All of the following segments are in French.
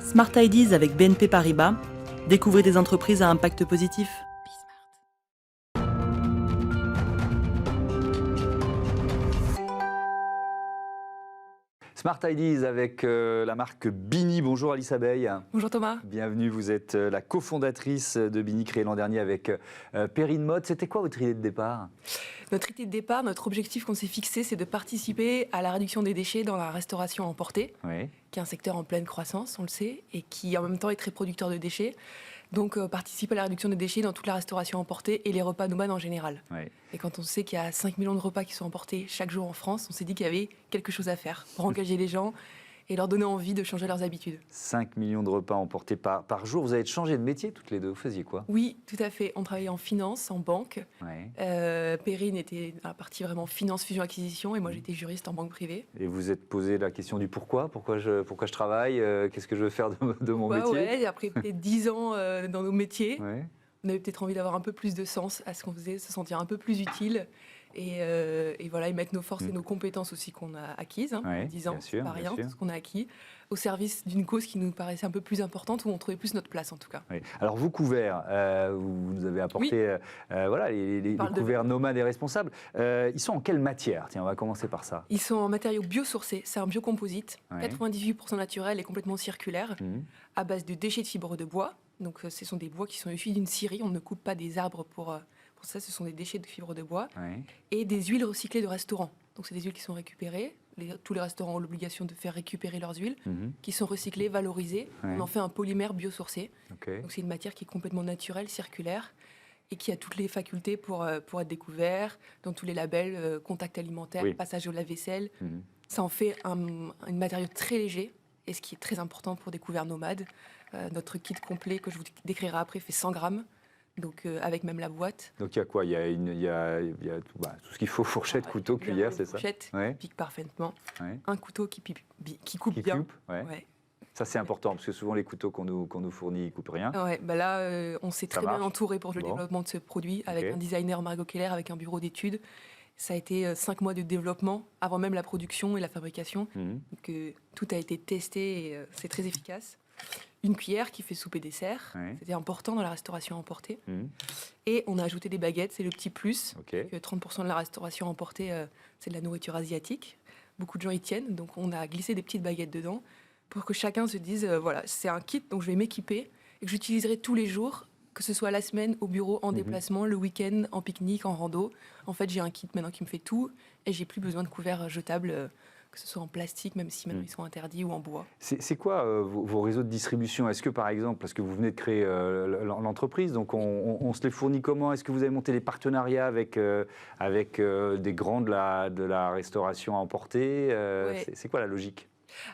Smart Ideas avec BNP Paribas. Découvrez des entreprises à impact positif. Smart Ideas avec la marque Bini. Bonjour Alice Abeille. Bonjour Thomas. Bienvenue, vous êtes la cofondatrice de Bini, créée l'an dernier avec Perrine Mode. C'était quoi votre idée de départ ? Notre idée de départ, notre objectif qu'on s'est fixé, c'est de participer à la réduction des déchets dans la restauration emportée, qui est un secteur en pleine croissance, on le sait, et qui en même temps est très producteur de déchets. Donc participer à la réduction des déchets dans toute la restauration emportée et les repas nomades en général. Et quand on sait qu'il y a 5 millions de repas qui sont emportés chaque jour en France, on s'est dit qu'il y avait quelque chose à faire pour engager les gens et leur donner envie de changer leurs habitudes. 5 millions de repas emportés par jour. Vous avez changé de métier toutes les deux, vous faisiez quoi ? Oui, tout à fait. On travaillait en finance, en banque. Perrine était dans la partie vraiment finance, fusion, acquisition, et moi j'étais juriste en banque privée. Et vous êtes posé la question du pourquoi ? Pourquoi je travaille ? Qu'est-ce que je veux faire de mon métier ? Et après peut-être 10 ans dans nos métiers, on avait peut-être envie d'avoir un peu plus de sens à ce qu'on faisait, se sentir un peu plus utile. Et voilà, et mettre nos forces et nos compétences aussi qu'on a acquises, 10 ans, c'est pas rien, tout ce qu'on a acquis, au service d'une cause qui nous paraissait un peu plus importante, où on trouvait plus notre place en tout cas. Alors vous couverts, vous nous avez apporté les couverts nomades et responsables. Ils sont en quelle matière ? Tiens, on va commencer par ça. Ils sont en matériaux biosourcés, c'est un biocomposite, 98% naturel et complètement circulaire, à base de déchets de fibres de bois. Donc ce sont des bois qui sont issus d'une scierie, on ne coupe pas des arbres pour ça, ce sont des déchets de fibres de bois et des huiles recyclées de restaurants. Donc, c'est des huiles qui sont récupérées. Tous les restaurants ont l'obligation de faire récupérer leurs huiles, qui sont recyclées, valorisées. On en fait un polymère biosourcé. Donc, c'est une matière qui est complètement naturelle, circulaire et qui a toutes les facultés pour être découvert dans tous les labels, contact alimentaire, passage au lave-vaisselle. Ça en fait un matériau très léger et ce qui est très important pour des couverts nomades. Notre kit complet que je vous décrirai après fait 100 grammes. Donc avec même la boîte. Donc il y a quoi ? Il y a tout ce qu'il faut, fourchette, couteau, cuillère, c'est ça ? Fourchette, pique parfaitement. Un couteau qui coupe bien. Ça c'est important, parce que souvent les couteaux qu'on nous fournit, ils ne coupent rien. Là, on s'est très bien entouré pour le développement de ce produit, avec un designer, Margot Keller, avec un bureau d'études. Ça a été 5 mois de développement, avant même la production et la fabrication. Donc tout a été testé et c'est très efficace. Une cuillère qui fait soupe et dessert. C'était important dans la restauration emportée. Et on a ajouté des baguettes, c'est le petit plus. 30% de la restauration emportée, c'est de la nourriture asiatique. Beaucoup de gens y tiennent, donc on a glissé des petites baguettes dedans pour que chacun se dise, voilà, c'est un kit, donc je vais m'équiper et que j'utiliserai tous les jours, que ce soit la semaine, au bureau, en déplacement, le week-end, en pique-nique, en rando. En fait, j'ai un kit maintenant qui me fait tout et j'ai plus besoin de couverts jetables, que ce soit en plastique, même si maintenant ils sont interdits, ou en bois. C'est quoi vos réseaux de distribution ? Est-ce que, par exemple, parce que vous venez de créer l'entreprise, donc on se les fournit comment ? Est-ce que vous avez monté des partenariats avec des grands de la restauration à emporter ? C'est quoi la logique ?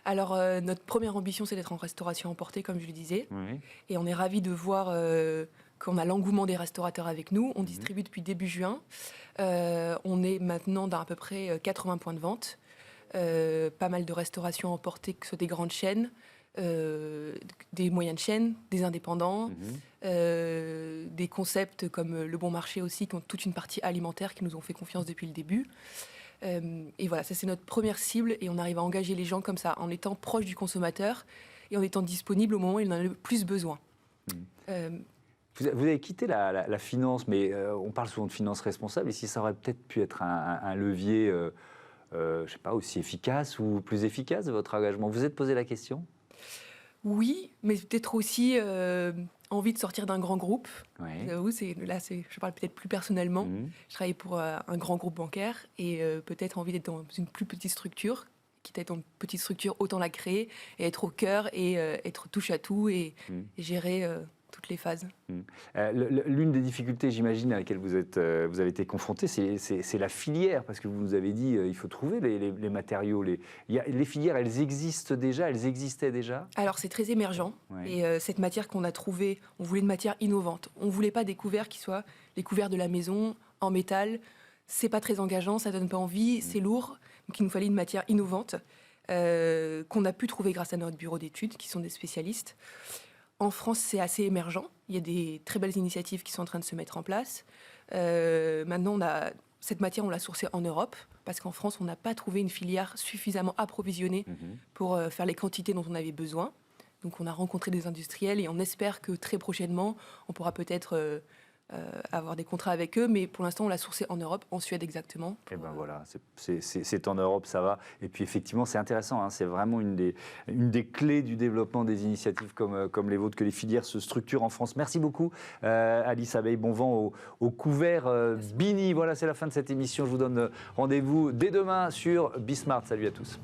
Alors, notre première ambition, c'est d'être en restauration emportée, comme je le disais. Et on est ravis de voir qu'on a l'engouement des restaurateurs avec nous. On distribue depuis début juin. On est maintenant dans à peu près 80 points de vente. Pas mal de restauration emportée, que ce soit des grandes chaînes, des moyennes chaînes, des indépendants, des concepts comme Le Bon Marché aussi, qui ont toute une partie alimentaire, qui nous ont fait confiance depuis le début. Et voilà, ça c'est notre première cible et on arrive à engager les gens comme ça, en étant proche du consommateur et en étant disponible au moment où il en a le plus besoin. Vous avez quitté la finance, mais on parle souvent de finance responsable. Ici, ça aurait peut-être pu être un levier... je ne sais pas, aussi efficace ou plus efficace de votre engagement. Vous vous êtes posé la question ? Oui, mais peut-être aussi envie de sortir d'un grand groupe. Je parle peut-être plus personnellement. Je travaille pour un grand groupe bancaire et peut-être envie d'être dans une plus petite structure. Quitte à être dans une petite structure, autant la créer et être au cœur et être touche à tout et gérer toutes les phases. L'une des difficultés, j'imagine, à laquelle vous avez été confronté, c'est la filière, parce que vous nous avez dit il faut trouver les matériaux. Les filières, elles existaient déjà. Alors c'est très émergent, et cette matière qu'on a trouvée, on voulait une matière innovante. On ne voulait pas des couverts qui soient les couverts de la maison, en métal. C'est pas très engageant, ça donne pas envie, c'est lourd. Donc il nous fallait une matière innovante qu'on a pu trouver grâce à notre bureau d'études, qui sont des spécialistes. En France, c'est assez émergent. Il y a des très belles initiatives qui sont en train de se mettre en place. Maintenant, cette matière, on l'a sourcée en Europe, parce qu'en France, on n'a pas trouvé une filière suffisamment approvisionnée pour faire les quantités dont on avait besoin. Donc on a rencontré des industriels et on espère que très prochainement, on pourra peut-être avoir des contrats avec eux, mais pour l'instant on l'a sourcé en Europe, en Suède exactement. Et ben voilà, c'est en Europe, ça va. Et puis effectivement, c'est intéressant, hein, c'est vraiment une des clés du développement des initiatives comme les vôtres, que les filières se structurent en France. Merci beaucoup Alice Abeille, bon vent au couvert Bini. Voilà, c'est la fin de cette émission. Je vous donne rendez-vous dès demain sur Bismart. Salut à tous.